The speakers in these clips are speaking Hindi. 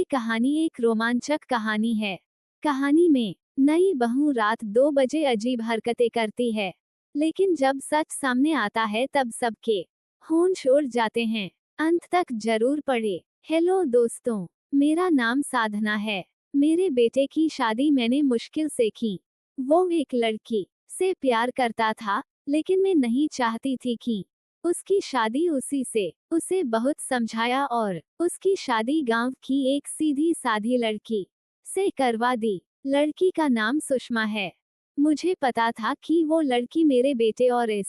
ये कहानी एक रोमांचक कहानी है। कहानी में नई बहू रात 2 बजे अजीब हरकतें करती है, लेकिन जब सच सामने आता है तब सबके होश उड़ जाते हैं। अंत तक जरूर पढ़े। हेलो दोस्तों, मेरा नाम साधना है। मेरे बेटे की शादी मैंने मुश्किल से की। वो एक लड़की से प्यार करता था, लेकिन मैं नहीं चाहती थी कि उसकी शादी उसी से। उसे बहुत समझाया और उसकी शादी गांव की एक सीधी साधी लड़की से करवा दी। लड़की का नाम सुषमा है। मुझे पता था कि वो लड़की मेरे बेटे और इस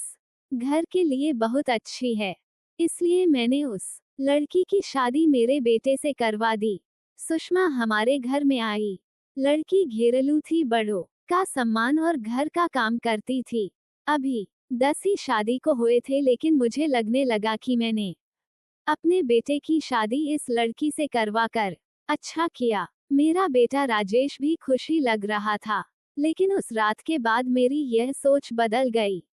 घर के लिए बहुत अच्छी है, इसलिए मैंने उस लड़की की शादी मेरे बेटे से करवा दी। सुषमा हमारे घर में आई। लड़की घेरेलू थी, बड़ों का सम्मान और घर का काम करती थी। अभी 10 ही शादी को हुए थे, लेकिन मुझे लगने लगा कि मैंने अपने बेटे की शादी इस लड़की से करवा कर अच्छा किया। मेरा बेटा राजेश भी खुशी लग रहा था, लेकिन उस रात के बाद मेरी यह सोच बदल गई।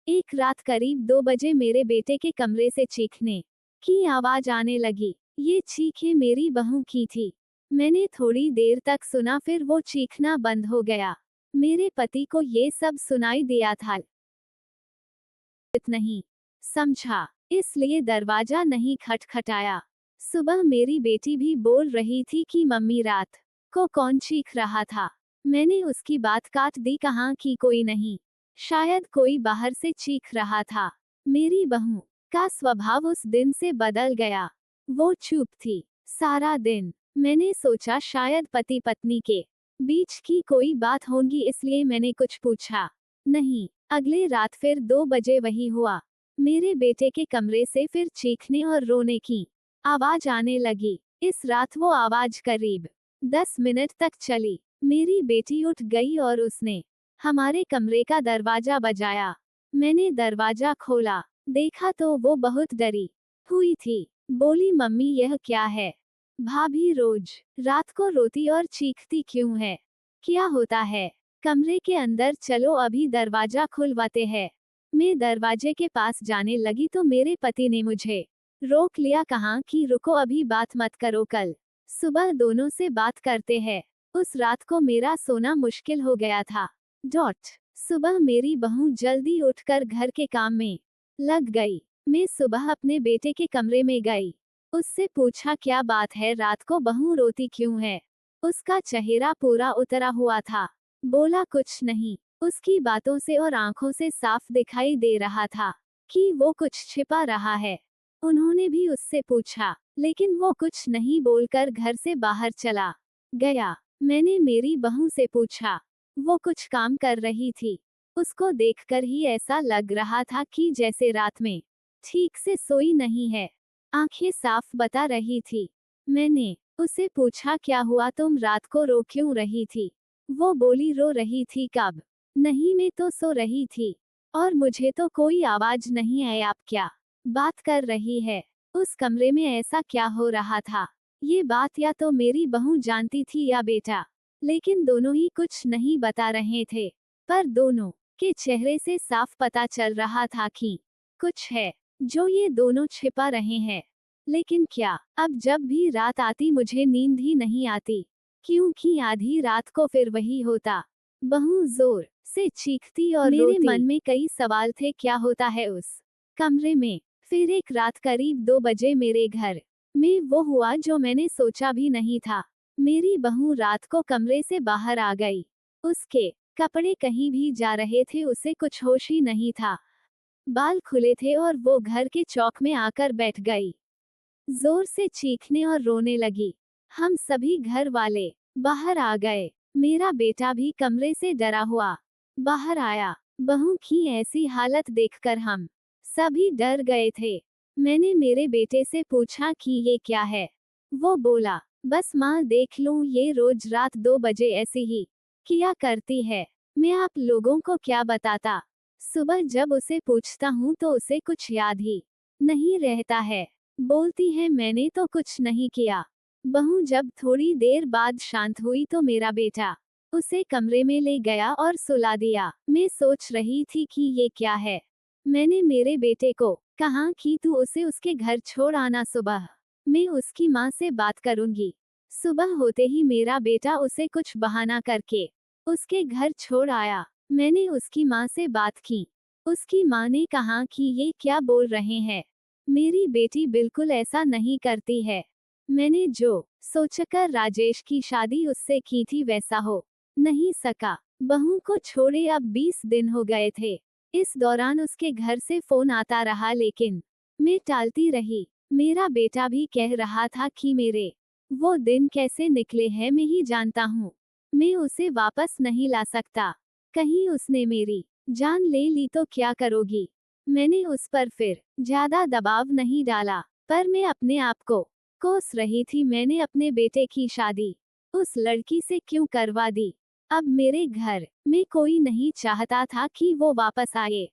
एक रात करीब 2 बजे मेरे बेटे के कमरे से चीखने की आवाज आने लगी। ये चीखें मेरी बहू की थी। मैंने थोड़ी देर तक सुना, फिर वो चीखना बंद हो गया। मेरे पति को ये सब सुनाई दिया था, नहीं समझा, इसलिए दरवाजा नहीं खटखटाया। सुबह मेरी बेटी भी बोल रही थी कि मम्मी रात को कौन चीख रहा था। मैंने उसकी बात काट दी, कहा कि कोई नहीं, शायद कोई बाहर से चीख रहा था। मेरी बहू का स्वभाव उस दिन से बदल गया। वो चुप थी सारा दिन। मैंने सोचा शायद पति पत्नी के बीच की कोई बात होगी, इसलिए मैंने कुछ पूछा नहीं। अगले रात फिर 2 बजे वही हुआ। मेरे बेटे के कमरे से फिर चीखने और रोने की आवाज आने लगी। इस रात वो आवाज करीब 10 मिनट तक चली। मेरी बेटी उठ गई और उसने हमारे कमरे का दरवाजा बजाया। मैंने दरवाजा खोला, देखा तो वो बहुत डरी हुई थी। बोली, मम्मी यह क्या है? भाभी रोज रात को रोती और चीखती क्यों है? क्या होता है? कमरे के अंदर चलो, अभी दरवाजा खुलवाते हैं। मैं दरवाजे के पास जाने लगी तो मेरे पति ने मुझे रोक लिया, कहा कि रुको, अभी बात मत करो, कल सुबह दोनों से बात करते हैं। उस रात को मेरा सोना मुश्किल हो गया था। सुबह मेरी बहू जल्दी उठकर घर के काम में लग गई। मैं सुबह अपने बेटे के कमरे में गई। उससे पूछा, क्या बात है, रात को बहू रोती क्यों है? उसका चेहरा पूरा उतरा हुआ था। बोला, कुछ नहीं। उसकी बातों से और आंखों से साफ दिखाई दे रहा था कि वो कुछ छिपा रहा है। उन्होंने भी उससे पूछा, लेकिन वो कुछ नहीं बोलकर घर से बाहर चला गया। मैंने मेरी बहू से पूछा, वो कुछ काम कर रही थी। उसको देखकर ही ऐसा लग रहा था कि जैसे रात में ठीक से सोई नहीं है। आंखें साफ बता रही थी। मैंने उसे पूछा, क्या हुआ, तुम रात को रो क्यों रही थी? वो बोली, रो रही थी कब? नहीं, मैं तो सो रही थी और मुझे तो कोई आवाज नहीं आई। आप क्या बात कर रही है? उस कमरे में ऐसा क्या हो रहा था? ये बात या तो मेरी बहू जानती थी या बेटा, लेकिन दोनों ही कुछ नहीं बता रहे थे। पर दोनों के चेहरे से साफ पता चल रहा था कि कुछ है जो ये दोनों छिपा रहे हैं। लेकिन क्या? अब जब भी रात आती मुझे नींद ही नहीं आती, क्योंकि आधी रात को फिर वही होता। बहू जोर से चीखती और मेरे मन में कई सवाल थे, क्या होता है उस कमरे में? फिर एक रात करीब 2 बजे मेरे घर में वो हुआ जो मैंने सोचा भी नहीं था। मेरी बहू रात को कमरे से बाहर आ गई। उसके कपड़े कहीं भी जा रहे थे, उसे कुछ होश ही नहीं था। बाल खुले थे और वो घर के चौक में आकर बैठ गई। जोर से चीखने और रोने लगी। हम सभी घर वाले बाहर आ गए। मेरा बेटा भी कमरे से डरा हुआ बाहर आया। बहू की ऐसी हालत देखकर हम सभी डर गए थे। मैंने मेरे बेटे से पूछा कि ये क्या है? वो बोला, बस माँ देख लूं, ये रोज रात 2 बजे ऐसे ही किया करती है। मैं आप लोगों को क्या बताता। सुबह जब उसे पूछता हूँ तो उसे कुछ याद ही नहीं रहता है। बोलती है, मैंने तो कुछ नहीं किया। बहू जब थोड़ी देर बाद शांत हुई तो मेरा बेटा उसे कमरे में ले गया और सुला दिया। मैं सोच रही थी कि ये क्या है। मैंने मेरे बेटे को कहा कि तू उसे उसके घर छोड़ आना सुबह। मैं उसकी माँ से बात करूंगी। सुबह होते ही मेरा बेटा उसे कुछ बहाना करके उसके घर छोड़ आया। मैंने उसकी माँ से बात की। उसकी माँ ने कहा कि ये क्या बोल रहे हैं, मेरी बेटी बिल्कुल ऐसा नहीं करती है। मैंने जो सोचकर राजेश की शादी उससे की थी वैसा हो नहीं सका। बहू को छोड़े अब 20 दिन हो गए थे। इस दौरान उसके घर से फोन आता रहा लेकिन मैं टालती रही। मेरा बेटा भी कह रहा था कि मेरे वो दिन कैसे निकले हैं मैं ही जानता हूँ। मैं उसे वापस नहीं ला सकता। कहीं उसने मेरी जान ले ली तो क्या करोगी। मैंने उस पर फिर ज्यादा दबाव नहीं डाला, पर मैं अपने आप को कोस रही थी। मैंने अपने बेटे की शादी उस लड़की से क्यों करवा दी। अब मेरे घर में कोई नहीं चाहता था कि वो वापस आए।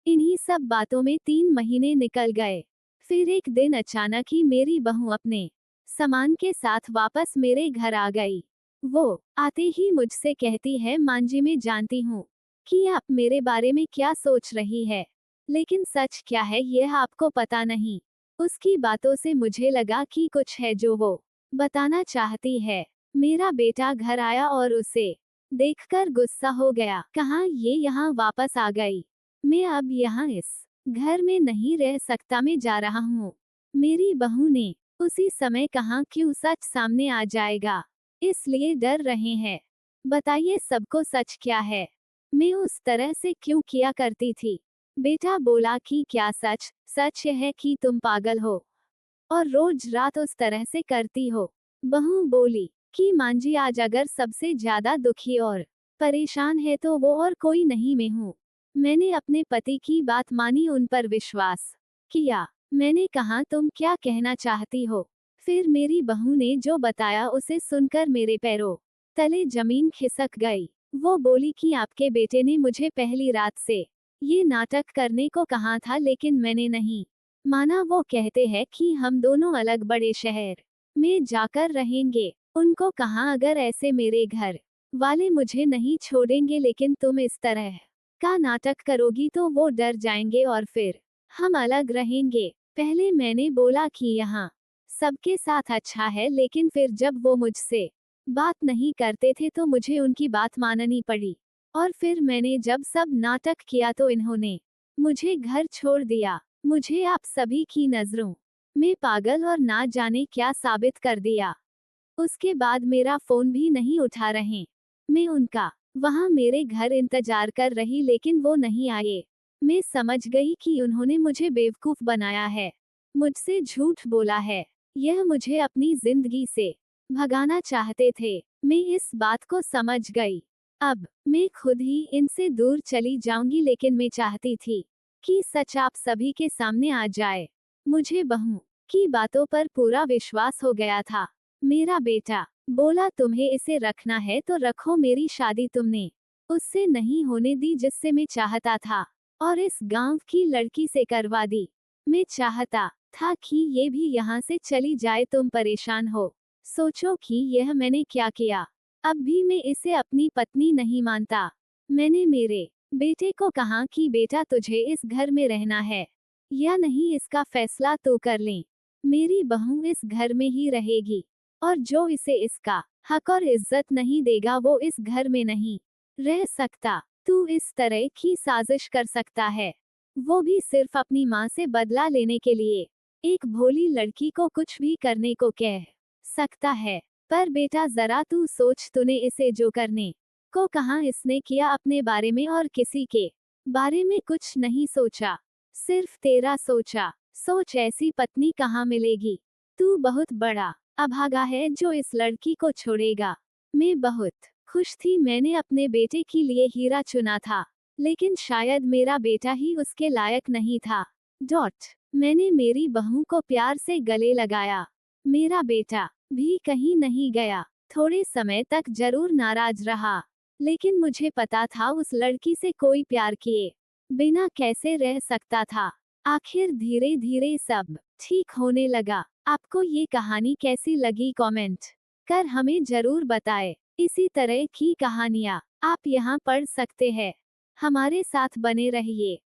इन्हीं सब बातों में 3 महीने निकल गए। फिर एक दिन अचानक ही मेरी बहू अपने सामान के साथ वापस मेरे घर आ गई। वो आते ही मुझसे कहती है, मांजी मैं जानती हूँ कि आप मेरे बारे में क्या सोच रही है, लेकिन सच क्या है यह आपको पता नहीं। उसकी बातों से मुझे लगा कि कुछ है जो वो बताना चाहती है। मेरा बेटा घर आया और उसे देखकर गुस्सा हो गया। कहाँ ये यहाँ वापस आ गई। मैं अब यहाँ इस घर में नहीं रह सकता, मैं जा रहा हूँ। मेरी बहू ने उसी समय कहा क्यों, सच सामने आ जाएगा इसलिए डर रहे हैं। बताइए सबको सच क्या है, मैं उस तरह से क्यों किया करती थी। बेटा बोला कि क्या सच, सच यह है कि तुम पागल हो और रोज रात उस तरह से करती हो। बहू बोली कि मांजी आज अगर सबसे ज्यादा दुखी और परेशान है तो वो और कोई नहीं मैं हूँ। मैंने अपने पति की बात मानी, उन पर विश्वास किया। मैंने कहा तुम क्या कहना चाहती हो। फिर मेरी बहू ने जो बताया उसे सुनकर मेरे पैरों तले जमीन खिसक गई। वो बोली कि आपके बेटे ने मुझे पहली रात से ये नाटक करने को कहा था लेकिन मैंने नहीं माना। वो कहते हैं कि हम दोनों अलग बड़े शहर में जाकर रहेंगे। उनको कहा अगर ऐसे मेरे घर वाले मुझे नहीं छोड़ेंगे लेकिन तुम इस तरह का नाटक करोगी तो वो डर जाएंगे और फिर हम अलग रहेंगे। पहले मैंने बोला कि यहाँ सबके साथ अच्छा है, लेकिन फिर जब वो मुझसे बात नहीं करते थे तो मुझे उनकी बात माननी पड़ी। और फिर मैंने जब सब नाटक किया तो इन्होंने मुझे घर छोड़ दिया। मुझे आप सभी की नजरों में पागल और ना जाने क्या साबित कर दिया। उसके बाद मेरा फोन भी नहीं उठा रहे। मैं उनका वहां मेरे घर इंतजार कर रही लेकिन वो नहीं आए। मैं समझ गई कि उन्होंने मुझे बेवकूफ बनाया है, मुझसे झूठ बोला है। यह मुझे अपनी जिंदगी से भगाना चाहते थे। मैं इस बात को समझ गई। अब मैं खुद ही इनसे दूर चली जाऊंगी, लेकिन मैं चाहती थी कि सच आप सभी के सामने आ जाए। मुझे बहू की बातों पर पूरा विश्वास हो गया था। मेरा बेटा बोला तुम्हें इसे रखना है तो रखो, मेरी शादी तुमने उससे नहीं होने दी जिससे मैं चाहता था, और इस गांव की लड़की से करवा दी। मैं चाहता था कि ये भी यहाँ से चली जाए, तुम परेशान हो। सोचो कि यह मैंने क्या किया। अब भी मैं इसे अपनी पत्नी नहीं मानता। मैंने मेरे बेटे को कहा कि बेटा तुझे इस घर में रहना है या नहीं इसका फैसला तो कर लें। मेरी बहू इस घर में ही रहेगी और जो इसे इसका हक और इज्जत नहीं देगा वो इस घर में नहीं रह सकता। तू इस तरह की साजिश कर सकता है, वो भी सिर्फ अपनी माँ से बदला लेने के लिए। एक भोली लड़की को कुछ भी करने को कह सकता है, पर बेटा जरा तू सोच, तूने इसे जो करने को कहा इसने किया अपने बारे में और किसी के बारे में कुछ नहीं सोचा, सिर्फ तेरा सोचा। सोच ऐसी पत्नी कहाँ मिलेगी। तू बहुत बड़ा अभागा है जो इस लड़की को छोड़ेगा। मैं बहुत खुश थी, मैंने अपने बेटे के लिए हीरा चुना था, लेकिन शायद मेरा बेटा ही उसके लायक नहीं था। मैंने मेरी बहू को प्यार से गले लगाया। मेरा बेटा भी कहीं नहीं गया। थोड़े समय तक जरूर नाराज रहा, लेकिन मुझे पता था उस लड़की से कोई प्यार किए बिना कैसे रह सकता था। आखिर धीरे धीरे सब ठीक होने लगा। आपको ये कहानी कैसी लगी कमेंट कर हमें जरूर बताएं। इसी तरह की कहानियाँ आप यहाँ पढ़ सकते हैं। हमारे साथ बने रहिए।